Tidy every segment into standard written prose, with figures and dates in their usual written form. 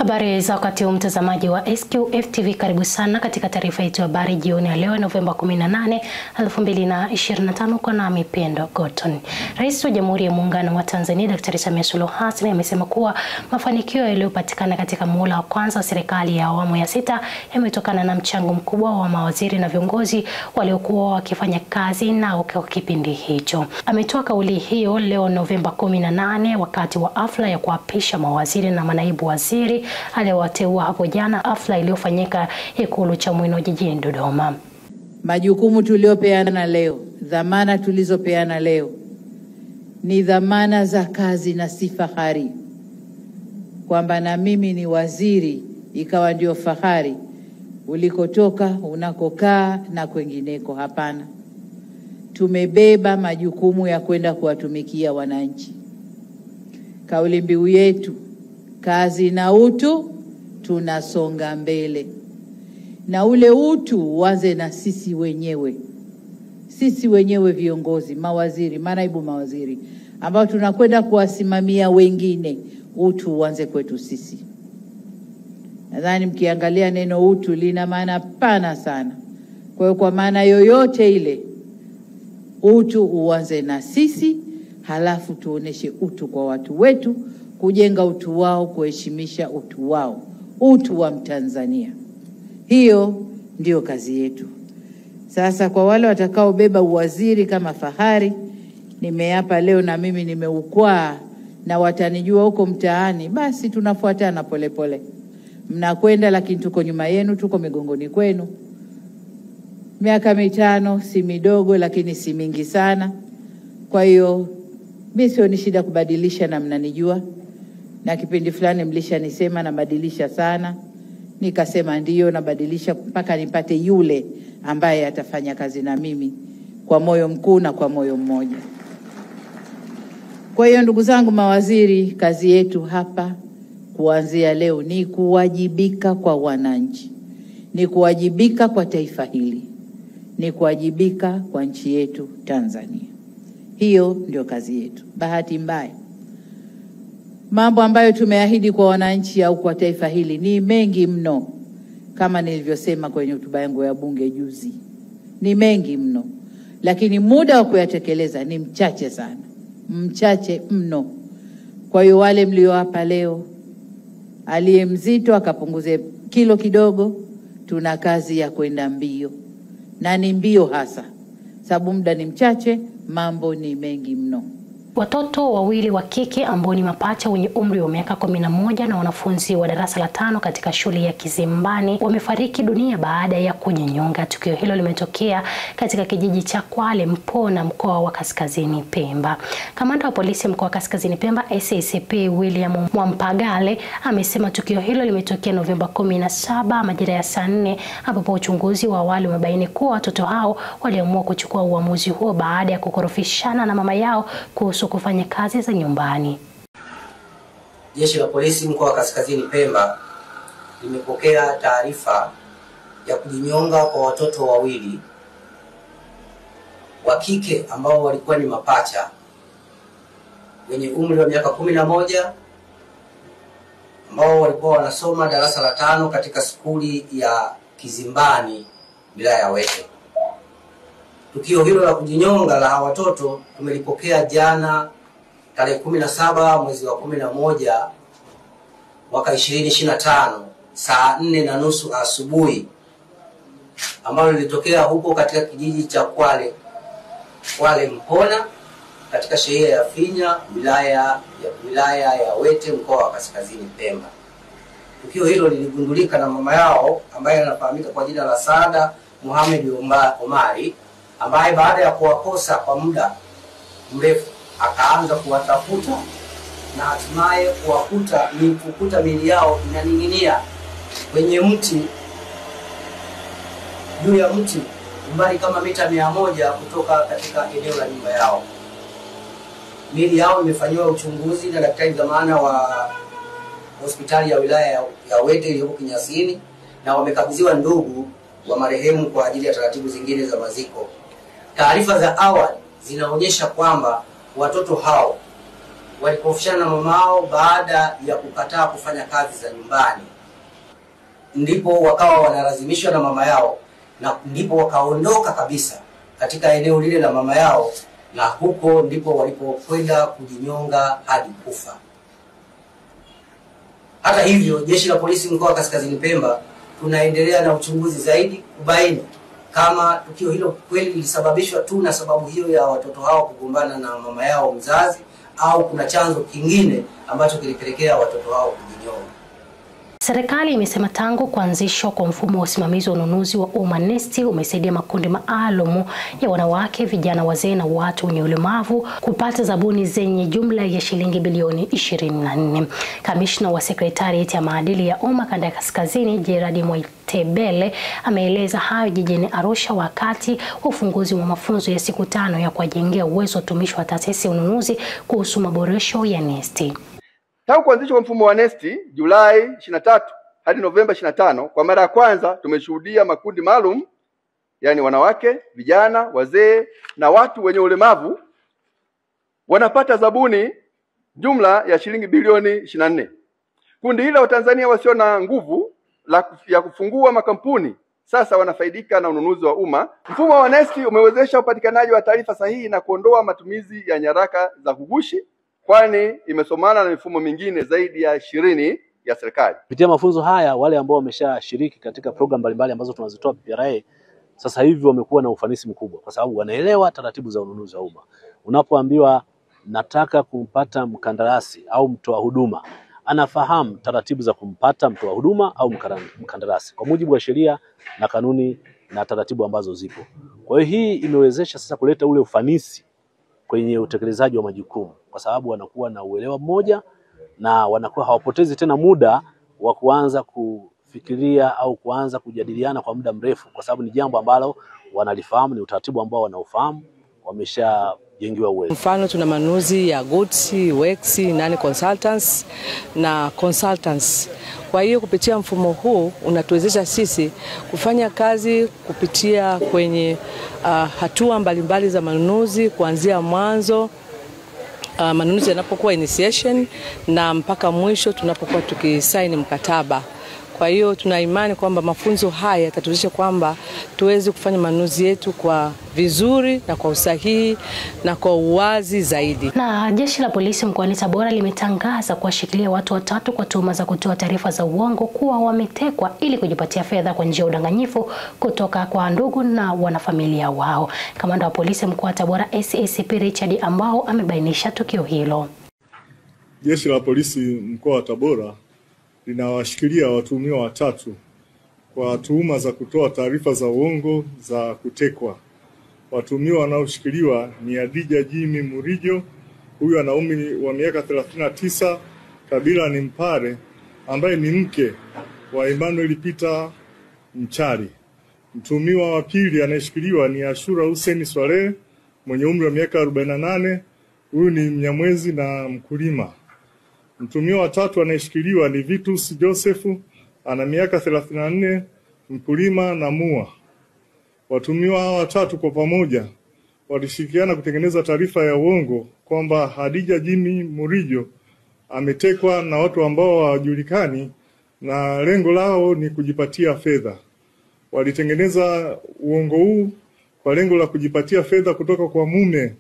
Habari za wakati huu mtazamaji wa SQF TV, karibu sana katika taarifa yetu ya habari jioni ya leo Novemba 18, 2025 kwa nami Pendo Cotton. Rais wa Jamhuri ya Muungano wa Tanzania Daktari Samia Suluhu Hassan amesema kuwa mafanikio yaliyopatikana katika muhula wa kwanza wa serikali ya awamu ya 6 yametokana na mchango mkubwa wa mawaziri na viongozi waliokuwa wakifanya kazi nao kwa kipindi hicho. Ametoa kauli hiyo leo Novemba 18 wakati wa hafla ya kuapisha mawaziri na manaibu waziri aliyowateua hapo jana, hafla iliyofanyika Ikulu Chamwino jijini Dodoma. Majukumu tuliopeana leo, dhamana tulizopeana leo ni dhamana za kazi na si fahari. Kwamba na mimi ni waziri ikawa ndio fahari ulikotoka, unakokaa na kwengineko. Hapana. Tumebeba majukumu ya kwenda kuwatumikia wananchi. Kauli mbiu yetu, kazi na utu, tunasonga mbele. Na ule utu uanze na sisi wenyewe. Sisi wenyewe viongozi, mawaziri, manaibu mawaziri, ambao tunakwenda kuwasimamia wengine. Utu uanze kwetu sisi. Nadhani mkiangalia neno utu lina maana pana sana. Kwa hiyo kwa maana yoyote ile, utu uanze na sisi, halafu tuoneshe utu kwa watu wetu, kujenga utu wao, kuheshimisha utu wao, utu wa Mtanzania. Hiyo ndio kazi yetu. Sasa kwa wale watakaobeba uwaziri kama fahari, nimeapa leo na mimi nimeukwaa na watanijua huko mtaani, basi tunafuatana polepole. Mnakwenda lakini tuko nyuma yenu, tuko migongoni kwenu. Miaka 5 si midogo lakini si mingi sana. Kwa hiyo mimi sio ni shida kubadilisha, na mnanijua. Na kipindi fulani mlishanisema nabadilisha sana. Nikasema ndiyo nabadilisha mpaka nipate yule ambaye atafanya kazi na mimi kwa moyo mkuu na kwa moyo mmoja. Kwa hiyo ndugu zangu mawaziri, kazi yetu hapa kuanzia leo ni kuwajibika kwa wananchi. Ni kuwajibika kwa taifa hili. Ni kuwajibika kwa nchi yetu Tanzania. Hiyo ndio kazi yetu. Bahati mbaya, mambo ambayo tumeahidi kwa wananchi au kwa taifa hili ni mengi mno. Kama nilivyosema kwenye hotuba yangu ya bunge juzi, ni mengi mno, lakini muda wa kuyatekeleza ni mchache sana, mchache mno. Kwa hiyo wale mlio hapa leo, aliye mzito akapunguze kilo kidogo. Tuna kazi ya kwenda mbio, na ni mbio hasa, sababu muda ni mchache, mambo ni mengi mno. Watoto wawili wa kike ambao ni mapacha wenye umri wa miaka 11 na wanafunzi wa darasa la 5 katika shule ya Kizimbani wamefariki dunia baada ya kujinyonga. Tukio hilo limetokea katika kijiji cha Kwale Mpona, mkoa wa Kaskazini Pemba. Kamanda wa polisi mkoa wa Kaskazini Pemba SACP William Mwampagale amesema tukio hilo limetokea Novemba 17 majira ya saa 4, ambapo uchunguzi wa awali umebaini kuwa watoto hao waliamua kuchukua uamuzi huo baada ya kukorofishana na mama yao kuhusu kufanya kazi za nyumbani. Jeshi la polisi mkoa wa Kaskazini Pemba limepokea taarifa ya kujinyonga kwa watoto wawili wa kike ambao walikuwa ni mapacha wenye umri wa miaka 11 ambao walikuwa wanasoma darasa la 5 katika skuli ya Kizimbani, wilaya ya Wete. Tukio hilo la kujinyonga la watoto tumelipokea jana tarehe 17 mwezi wa 11 mwaka 2025 saa 4:30 asubuhi, ambalo lilitokea huko katika kijiji cha Kwale Mpona katika shehia ya Finya, wilaya ya Wete, mkoa wa Kaskazini Pemba. Tukio hilo liligundulika na mama yao ambaye anafahamika kwa jina la Saada Mohamed Omari, ambaye baada ya kuwakosa kwa muda mrefu akaanza kuwatafuta na hatimaye kukuta miili yao inaning'inia kwenye mti, juu ya mti umbali kama mita 100 kutoka katika eneo la nyumba yao. Miili yao imefanywa uchunguzi na daktari dhamana wa hospitali ya wilaya ya Wete iliyoko Kinyasini, na wamekabidhiwa ndugu wa marehemu kwa ajili ya taratibu zingine za maziko. Taarifa za awali zinaonyesha kwamba watoto hao walipofishana na mamao baada ya kukataa kufanya kazi za nyumbani, ndipo wakawa wanalazimishwa na mama yao, na ndipo wakaondoka kabisa katika eneo lile la mama yao, na huko ndipo walipokwenda kujinyonga hadi kufa. Hata hivyo, Jeshi la Polisi mkoa wa Kaskazini Pemba tunaendelea na uchunguzi zaidi kubaini kama tukio hilo kweli lilisababishwa tu na sababu hiyo ya watoto hao kugombana na mama yao mzazi, au kuna chanzo kingine ambacho kilipelekea watoto hao kujinyonga. Serikali imesema tangu kuanzishwa kwa mfumo wa usimamizi wa ununuzi wa umma NeST umesaidia makundi maalum ya wanawake, vijana, wazee na watu wenye ulemavu kupata zabuni zenye jumla ya shilingi bilioni 24. Kamishna wa Sekretarieti ya Maadili ya Umma Kanda ya Kaskazini, Gerard Mwitebele, ameeleza hayo jijini Arusha wakati wa ufunguzi wa mafunzo ya siku 5 ya kuwajengea uwezo watumishi wa taasisi ya ununuzi kuhusu maboresho ya NeST. Tangu kuanzishwa kwa mfumo wa NeST Julai 23 hadi Novemba 25, kwa mara ya kwanza tumeshuhudia makundi maalum, yani wanawake, vijana, wazee na watu wenye ulemavu wanapata zabuni jumla ya shilingi bilioni 24. Kundi hili la Watanzania wasio na nguvu ya kufungua makampuni sasa wanafaidika na ununuzi wa umma. Mfumo wa NeST umewezesha upatikanaji wa taarifa sahihi na kuondoa matumizi ya nyaraka za kugushi, kwani imesomana na mifumo mingine zaidi ya 20 ya serikali. Kupitia mafunzo haya, wale ambao wameshashiriki katika program mbalimbali ambazo tunazitoa PPRA sasa hivi wamekuwa na ufanisi mkubwa, kwa sababu wanaelewa taratibu za ununuzi wa umma. Unapoambiwa nataka kumpata mkandarasi au mtoa huduma, anafahamu taratibu za kumpata mtoa huduma au mkandarasi kwa mujibu wa sheria na kanuni na taratibu ambazo zipo. Kwa hiyo hii imewezesha sasa kuleta ule ufanisi kwenye utekelezaji wa majukumu, kwa sababu wanakuwa na uelewa mmoja na wanakuwa hawapotezi tena muda wa kuanza kufikiria au kuanza kujadiliana kwa muda mrefu, kwa sababu ni jambo ambalo wanalifahamu, ni utaratibu ambao wanaufahamu, wameshajengiwa uwezo. Mfano, tuna manunuzi ya goods, works, nani consultants na consultants. Kwa hiyo kupitia mfumo huu unatuwezesha sisi kufanya kazi kupitia kwenye hatua mbalimbali za manunuzi, kuanzia mwanzo manunuzi yanapokuwa initiation na mpaka mwisho tunapokuwa tukisaini mkataba. Kwa hiyo tuna imani kwamba mafunzo haya yatatuwezesha kwamba tuweze kufanya manunuzi yetu kwa vizuri na kwa usahihi na kwa uwazi zaidi. Na Jeshi la Polisi mkoani Tabora limetangaza kuwashikilia watu 3 kwa tuhuma za kutoa taarifa za uongo kuwa wametekwa ili kujipatia fedha kwa njia ya udanganyifu kutoka kwa ndugu na wanafamilia wao. Kamanda wa polisi mkoa wa Tabora SACP Richard ambao amebainisha tukio hilo. Jeshi la Polisi mkoa wa Tabora linawashikilia watuhumiwa 3 kwa tuhuma za kutoa taarifa za uongo za kutekwa. Watuhumiwa wanaoshikiliwa ni Adija Jimmy Murijo, huyu ana umri wa miaka 39, kabila ni Mpare, ambaye ni mke wa Emmanuel Peter Mchari. Mtuhumiwa wa pili anayeshikiliwa ni Ashura Hussein Swaleh mwenye umri wa miaka 48, huyu ni Mnyamwezi na mkulima. Mtuhumiwa wa 3 anayeshikiliwa ni Vitus Joseph, ana miaka 34, mkulima na mua. Watuhumiwa hawa 3 kwa pamoja walishirikiana kutengeneza taarifa ya uongo kwamba Hadija Jimmy Murijo ametekwa na watu ambao hawajulikani na lengo lao ni kujipatia fedha. Walitengeneza uongo huu kwa lengo la kujipatia fedha kutoka kwa mume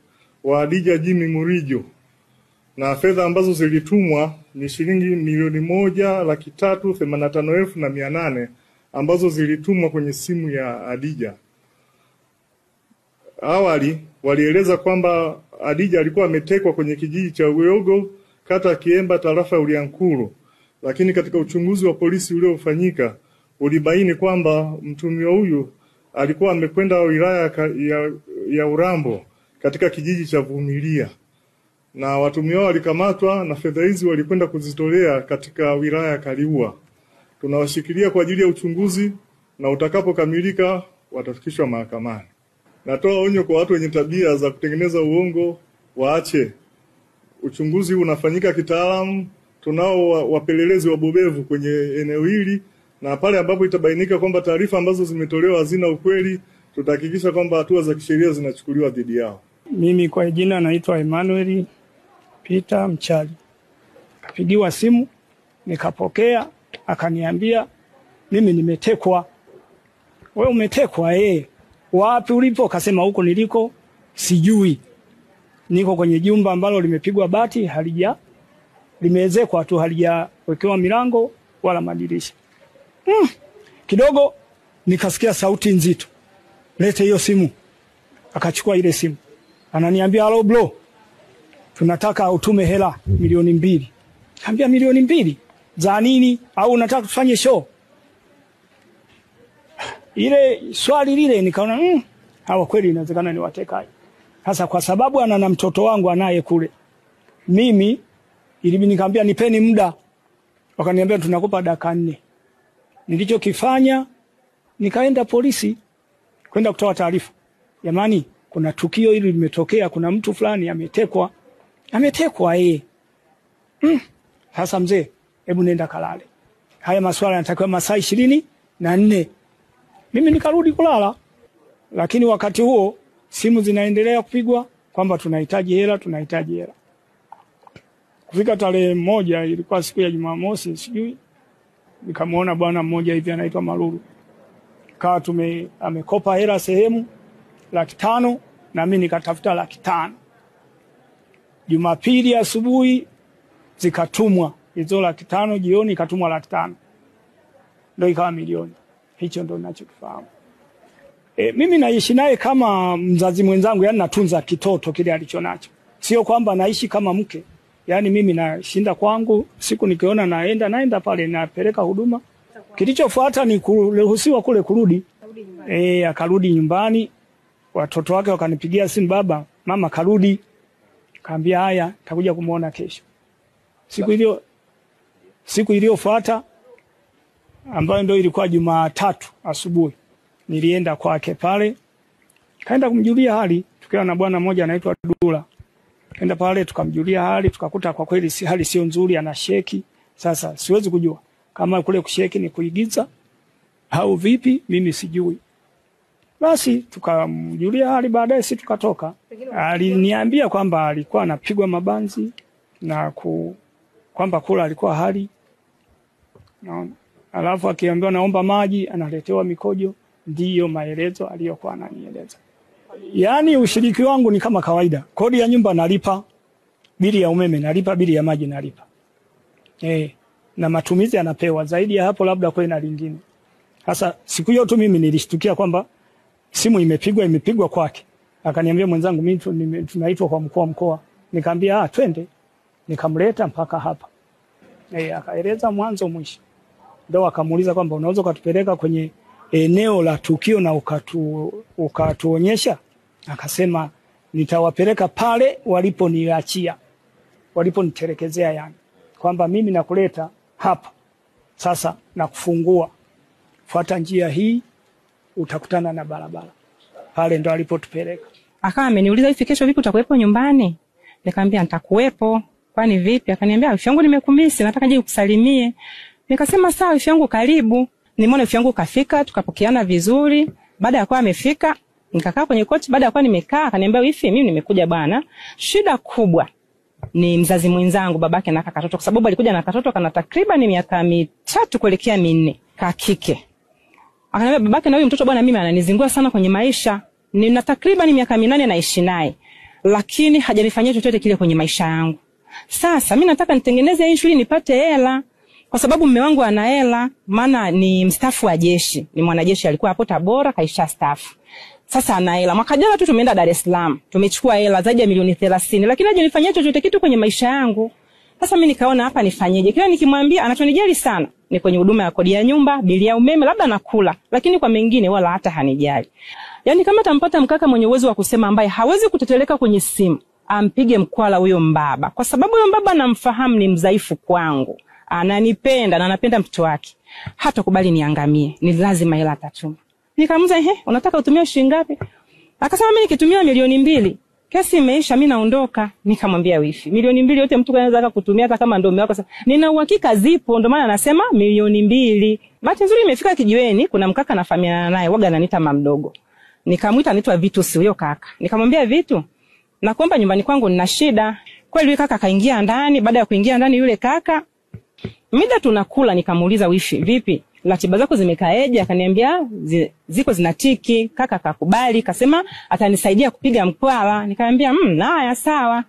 wa Hadija Jimmy Murijo, na fedha ambazo zilitumwa ni shilingi milioni 1,385,800 ambazo zilitumwa kwenye simu ya Hadija. Awali walieleza kwamba Hadija alikuwa ametekwa kwenye kijiji cha Uyogo, kata Kiemba, tarafa ya Uliankuru, lakini katika uchunguzi wa polisi uliofanyika ulibaini kwamba mtuhumiwa huyu alikuwa amekwenda wilaya ya Urambo katika kijiji cha Vumilia, na watuhumiwa walikamatwa na fedha hizi walikwenda kuzitolea katika wilaya ya Kaliua. Tunawashikilia kwa ajili ya uchunguzi na utakapokamilika watafikishwa mahakamani. Natoa onyo kwa watu wenye tabia za kutengeneza uongo waache. Uchunguzi unafanyika kitaalamu, tunao wapelelezi wabobevu kwenye eneo hili, na pale ambapo itabainika kwamba taarifa ambazo zimetolewa hazina ukweli, tutahakikisha kwamba hatua za kisheria zinachukuliwa dhidi yao. Mimi kwa jina naitwa Emmanuel Peter Mchali. Kapigiwa simu, nikapokea, akaniambia mimi nimetekwa. Wewe umetekwa? Wapi ulipo? Kasema huko niliko sijui. Niko kwenye jumba ambalo limepigwa bati, limeezekwa tu, halijawekewa milango wala madirisha. Kidogo nikasikia sauti nzito. Lete hiyo simu. Akachukua ile simu. Ananiambia, "Hello bro. Tunataka utume hela 2,000,000. Kaambia 2,000,000? Za nini? Au unataka tufanye show? Ile swali lile nikaona hawa kweli inawezekana ni watekaji. Sasa kwa sababu ana na mtoto wangu anaye kule. Mimi ilibidi nikamwambia nipeni muda. Wakaniambia tunakupa dakika 4. Nilichokifanya nikaenda polisi kwenda kutoa taarifa. Jamani, kuna tukio hili limetokea, kuna mtu fulani ametekwa. Ametekwa Sasa mzee, hebu nenda kalale. Haya maswala yanatakiwa masaa 24. Mimi nikarudi kulala. Lakini wakati huo simu zinaendelea kupigwa kwamba tunahitaji hela. Kufika tarehe 1 ilikuwa siku ya Jumamosi, sijui. Nikamuona bwana mmoja hivi anaitwa Maruru. Kawa amekopa hela sehemu 500,000 na mimi nikatafuta 500,000. Jumapili asubuhi zikatumwa hizo 500,000, jioni ikatumwa 500,000. Ndio ikawa 1,000,000. Hicho ndio ninachokifahamu. Mimi naishi naye kama mzazi mwenzangu, yani natunza kitoto kile alichonacho. Sio kwamba naishi kama mke. Yani mimi nashinda kwangu, siku nikiona naenda pale napeleka huduma. Kilichofuata ni kuruhusiwa kule kurudi. Akarudi nyumbani. Watoto wake wakanipigia simu, baba, mama karudi. Kaambia haya, nitakuja kumuona kesho. Siku iliyofuata ambayo ndio ilikuwa Jumatatu asubuhi, nilienda kwake pale. Kaenda kumjulia hali, tukiwa na bwana mmoja anaitwa Dula. Kaenda pale tukamjulia hali, tukakuta kwa kweli hali sio nzuri, ana sheki. Sasa siwezi kujua kama kule kusheki ni kuigiza au vipi, mimi sijui. Basi tukamjulia hali, baadaye sisi tukatoka. Aliniambia kwamba alikuwa anapigwa mabanzi na kwamba kula alikuwa hali. Naona. Alafu akiambiwa naomba maji, analetewa mikojo. Ndiyo maelezo aliyokuwa ananieleza. Yaani ushiriki wangu ni kama kawaida. Kodi ya nyumba nalipa, bili ya umeme nalipa, bili ya maji nalipa. Na matumizi anapewa. Zaidi ya hapo labda kwa na lingine. Sasa siku hiyo tu mimi nilishtukia kwamba simu imepigwa kwake. Akaniambia mwenzangu, mimi tunaitwa kwa mkuu wa mkoa. Nikamwambia twende. Nikamleta mpaka hapa. Akaeleza mwanzo mwisho. Ndio akamuuliza kwamba unaweza kutupeleka kwenye eneo la tukio na ukatuonyesha. Akasema nitawapeleka pale waliponiachia, waliponiterekezea, yani kwamba mimi nakuleta hapa sasa na kufungua, fuata njia hii utakutana na barabara. Pale ndo alipotupeleka. Akawa ameniuliza hivi, kesho vipi utakuwepo nyumbani? Nikamwambia nitakuwepo. Kwani vipi? Akaniambia wifi yangu nimekumisi, nataka nje kukusalimie. Nikasema sawa wifi yangu, karibu. Nimeona wifi yangu kafika, tukapokeana vizuri. Baada ya kuwa amefika, nikakaa kwenye kochi. Baada ya kuwa nimekaa, akaniambia wifi, mimi nimekuja bwana. Shida kubwa ni mzazi mwenzangu, babake na katoto, kwa sababu alikuja na katoto kana takriban miaka 3 kuelekea 4, ka kike. Akaniambia babake na huyu mtoto bwana mimi ananizingua sana kwenye maisha. Nina takriban miaka 8 naishi naye, lakini hajanifanyia chochote kile kwenye maisha yangu. Sasa mimi nataka nitengeneze hii shule nipate hela, kwa sababu mume wangu ana hela, maana ni mstaafu wa jeshi, ni mwanajeshi, alikuwa hapo Tabora kaisha staafu. Sasa ana hela. Mwaka jana tu tumeenda Dar es Salaam, tumechukua hela zaidi ya milioni 30, lakini hajanifanyia chochote kitu kwenye maisha yangu. Sasa mimi nikaona hapa nifanyeje? Kila nikimwambia anachonijali sana ni kwenye huduma ya kodi ya nyumba, bili ya umeme, labda nakula, lakini kwa mengine wala hata hanijali. Yaani kama tampata mkaka mwenye uwezo wa kusema, ambaye hawezi kuteteleka kwenye simu, ampige mkwala huyo mbaba, kwa sababu huyo mbaba namfahamu ni mzaifu kwangu, ananipenda na anapenda mtoto wake, hata kubali niangamie, ni lazima hela atatuma. Nikamuuliza unataka utumie shilingi ngapi? Akasema mimi nikitumia 2,000,000 kesi imeisha, mimi naondoka. Nikamwambia wifi, 2,000,000 yote mtu anaweza kutumia hata kama ndio mume wako. Nina uhakika zipo, ndio maana anasema 2,000,000. Bahati nzuri imefika kijiweni, kuna mkaka na familia naye, waga ananiita mama mdogo. Nikamuita anaitwa Vitu, si huyo kaka. Nikamwambia Vitu, nakuomba nyumbani kwangu nina shida. Kweli kaka kaingia ndani. Baada ya kuingia ndani yule kaka, mida tunakula, nikamuuliza wifi, vipi ratiba zako zimekaeje? Akaniambia ziko zinatiki. Kaka akakubali, kasema atanisaidia kupiga mkwala. Nikamwambia haya sawa.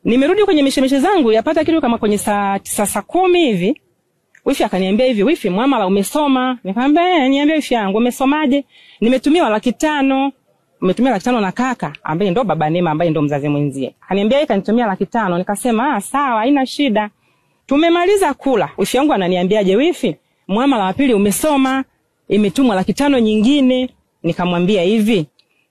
Nimerudi kwenye mishemishe zangu, yapata kitu kama kwenye saa 9:10 hivi. Wifi akaniambia hivi, wifi muamala umesoma? Nikamwambia niambie wifi yangu umesomaje? Nimetumiwa 500,000. Umetumia 500,000 na kaka ambaye ndo baba Neema ambaye ndo mzazi mwenzie. Akaniambia yeye kanitumia 500,000. Nikasema sawa, haina shida. Tumemaliza kula. Wifi yangu ananiambiaje, wifi muamala wa pili umesoma, imetumwa 500,000 nyingine. Nikamwambia hivi,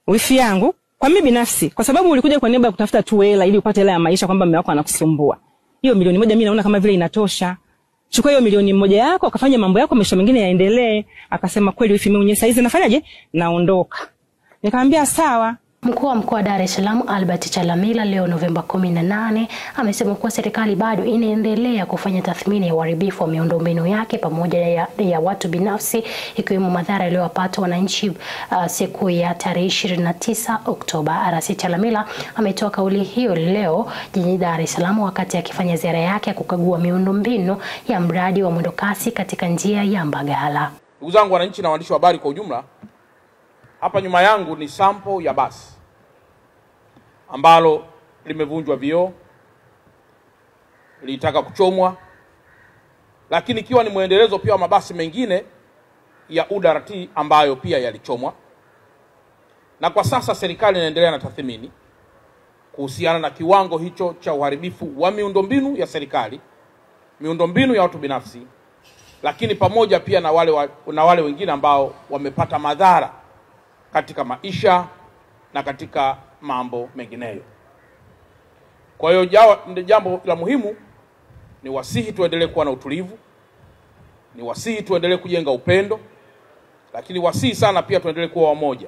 wifi yangu, kwa mimi binafsi, kwa sababu ulikuja kwa niaba ya kutafuta tu hela ili upate hela ya maisha, kwamba mume wako anakusumbua, hiyo 1,000,000 mimi naona kama vile inatosha. Chukua hiyo 1,000,000 yako, akafanya mambo yako, maisha mengine yaendelee. Akasema kweli wifi, mimi mwenyewe saizi nafanyaje? Naondoka. Nikamwambia sawa. Mkuu wa mkoa wa Dar es Salaam Albert Chalamila leo Novemba 18 amesema kuwa serikali bado inaendelea kufanya tathmini ya uharibifu wa miundombinu yake pamoja ya watu binafsi, ikiwemo madhara yaliyowapata wananchi siku ya tarehe 29 Oktoba. RC Chalamila ametoa kauli hiyo leo jijini Dar es Salaam wakati akifanya ziara yake ya kukagua miundombinu ya mradi wa mwendokasi katika njia ya Mbagala. Ndugu zangu wananchi na waandishi wa habari kwa ujumla, hapa nyuma yangu ni sample ya basi ambalo limevunjwa vioo, litaka kuchomwa, lakini ikiwa ni muendelezo pia wa mabasi mengine ya UDART ambayo pia yalichomwa. Na kwa sasa serikali inaendelea na tathmini kuhusiana na kiwango hicho cha uharibifu wa miundombinu ya serikali, miundombinu ya watu binafsi, lakini pamoja pia na wale wengine ambao wamepata madhara katika maisha na katika mambo mengineyo. Kwa hiyo jambo la muhimu ni wasihi tuendelee kuwa na utulivu, ni wasihi tuendelee kujenga upendo, lakini wasihi sana pia tuendelee kuwa wamoja.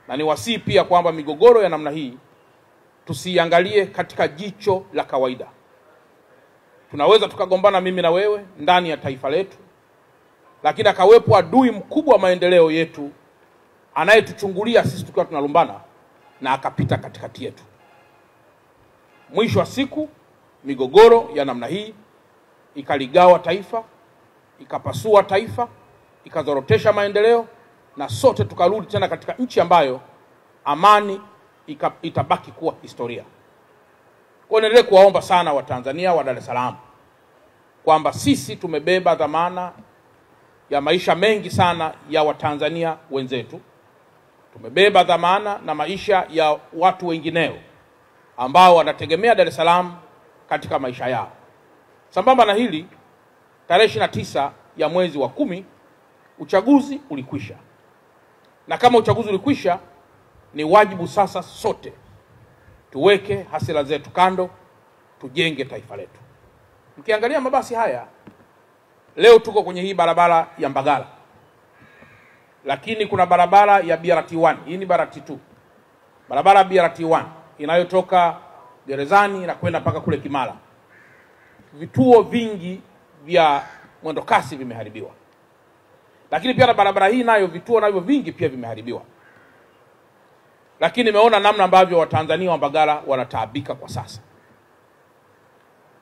Na ni wasihi pia kwamba migogoro ya namna hii tusiangalie katika jicho la kawaida. Tunaweza tukagombana mimi na wewe ndani ya taifa letu, lakini akawepo adui mkubwa wa maendeleo yetu anayetuchungulia sisi tukiwa tunalumbana na akapita katikati yetu. Mwisho wa siku migogoro ya namna hii ikaligawa taifa, ikapasua taifa, ikazorotesha maendeleo, na sote tukarudi tena katika nchi ambayo amani itabaki kuwa historia. Kwa niendelee kuwaomba sana Watanzania wa Dar es Salaam kwamba sisi tumebeba dhamana ya maisha mengi sana ya Watanzania wenzetu. Tumebeba dhamana na maisha ya watu wengineo ambao wanategemea Dar es Salaam katika maisha yao. Sambamba na hili, tarehe 29 ya mwezi wa 10 uchaguzi ulikwisha. Na kama uchaguzi ulikwisha, ni wajibu sasa sote tuweke hasira zetu kando, tujenge taifa letu. Mkiangalia mabasi haya, leo tuko kwenye hii barabara ya Mbagala, lakini kuna barabara ya BRT1, hii ni BRT2. Barabara ya BRT1 inayotoka Gerezani na kwenda mpaka kule Kimara. Vituo vingi vya mwendokasi vimeharibiwa. Lakini pia na barabara hii nayo vituo navyo vingi pia vimeharibiwa. Lakini nimeona namna ambavyo Watanzania wa Mbagala wanataabika kwa sasa.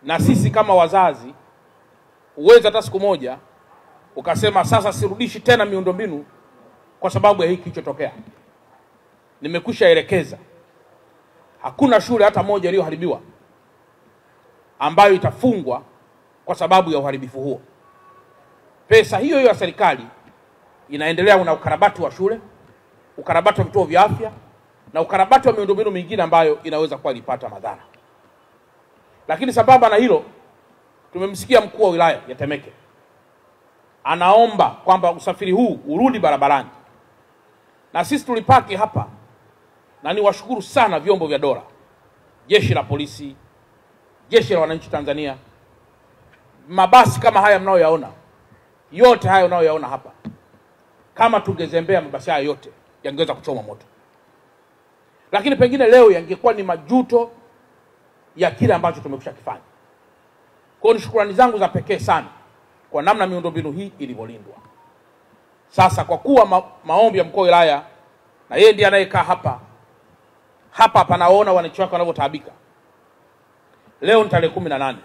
Na sisi kama wazazi, uweze hata siku moja ukasema sasa sirudishi tena miundombinu kwa sababu ya hiki kilichotokea. Nimekwisha elekeza hakuna shule hata moja iliyoharibiwa ambayo itafungwa kwa sababu ya uharibifu huo. Pesa hiyo ya serikali inaendelea na ukarabati wa shule, ukarabati wa vituo vya afya na ukarabati wa miundombinu mingine ambayo inaweza kuwa ilipata madhara. Lakini sambamba na hilo, tumemsikia mkuu wa wilaya ya Temeke anaomba kwamba usafiri huu urudi barabarani. Na sisi tulipaki hapa, na ni washukuru sana vyombo vya dola, jeshi la polisi, jeshi la wananchi Tanzania. Mabasi kama haya mnayoyaona, yote haya mnayoyaona hapa, kama tungezembea mabasi haya yote yangeweza kuchoma moto. Lakini pengine leo yangekuwa ni majuto ya kile ambacho tumekwisha kifanya. Kwa hiyo shukrani zangu za pekee sana kwa namna miundombinu hii ilivyolindwa. Sasa kwa kuwa maombi ya mkuu wa wilaya, na yeye ndiye anayekaa hapa panaona wananchi wake wanavyotaabika, Leo ni tarehe 18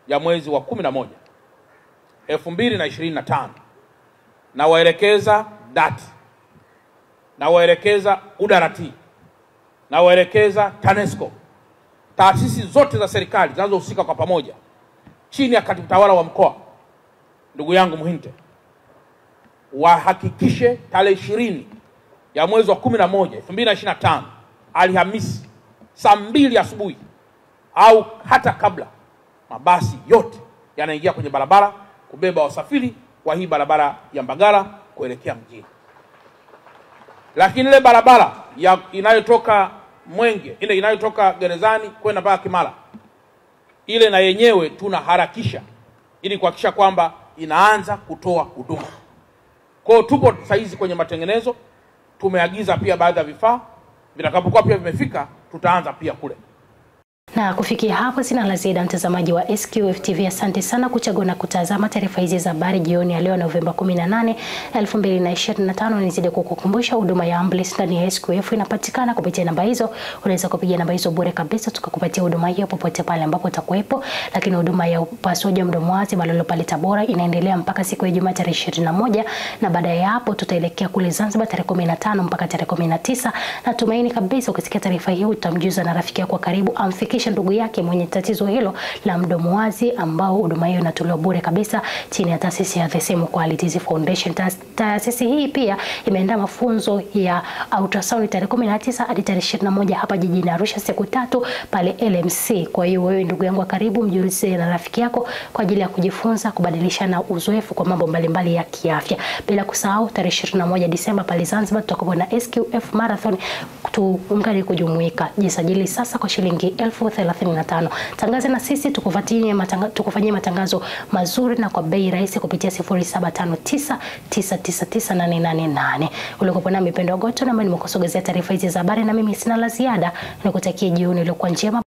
ya mwezi wa 11 2025, na waelekeza DART, na waelekeza UDART, na waelekeza TANESCO, taasisi zote za serikali zinazohusika kwa pamoja chini ya katibu tawala wa mkoa ndugu yangu Muhinte, wahakikishe tarehe 20 ya mwezi wa 11 2025 Alhamisi saa 2 asubuhi au hata kabla, mabasi yote yanaingia kwenye barabara kubeba wasafiri kwa hii barabara ya Mbagala kuelekea mjini. Lakini ile barabara inayotoka Mwenge, ile inayotoka gerezani kwenda mpaka Kimara, ile na yenyewe tunaharakisha ili kuhakikisha kwamba inaanza kutoa huduma. Kwa hiyo tupo saizi kwenye matengenezo, tumeagiza pia baadhi ya vifaa, vitakapokuwa pia vimefika tutaanza pia kule. Na kufikia hapo sina la ziada, mtazamaji wa SQF TV. Asante sana kuchagua na kutazama taarifa hizi za habari jioni ya leo Novemba 18, 2025. Nizidi kukukumbusha huduma ya ambulance ndani ya SQF inapatikana kupitia namba hizo. Unaweza kupiga namba hizo bure kabisa tukakupatia huduma hiyo popote pale ambapo utakuwepo. Lakini huduma ya upasuaji wa mdomo wazi Balolo pale Tabora inaendelea mpaka siku ya Ijumaa tarehe 21, na baada ya hapo tutaelekea kule Zanzibar tarehe 15 mpaka tarehe 19. Natumaini kabisa ukisikia taarifa hii utamjuza na rafiki yako karibu amfikishe ndugu yake mwenye tatizo hilo la mdomo wazi, ambao huduma hiyo inatolewa bure kabisa chini ya taasisi ya The Same Quality Foundation. Taasisi hii pia imeandaa mafunzo ya ultrasound tarehe 19 hadi tarehe 21 hapa jijini Arusha, siku 3 pale LMC. Kwa hiyo wewe ndugu yangu karibu, mjulishe na rafiki yako kwa ajili ya kujifunza, kubadilishana uzoefu kwa mambo mbalimbali ya kiafya. Bila kusahau tarehe 21 Disemba pale Zanzibar tutakuwa na SQF Marathon, tuungane kujumuika. Jisajili sasa kwa shilingi 35. Tangaza na sisi tukufanyie matangazo mazuri na kwa bei rahisi kupitia 0759999888. Ulikopo na Mipendo Goto, na mimi nimekusogezea taarifa hizi za habari, na mimi sina la ziada. Nikutakie jioni iliyokuwa njema.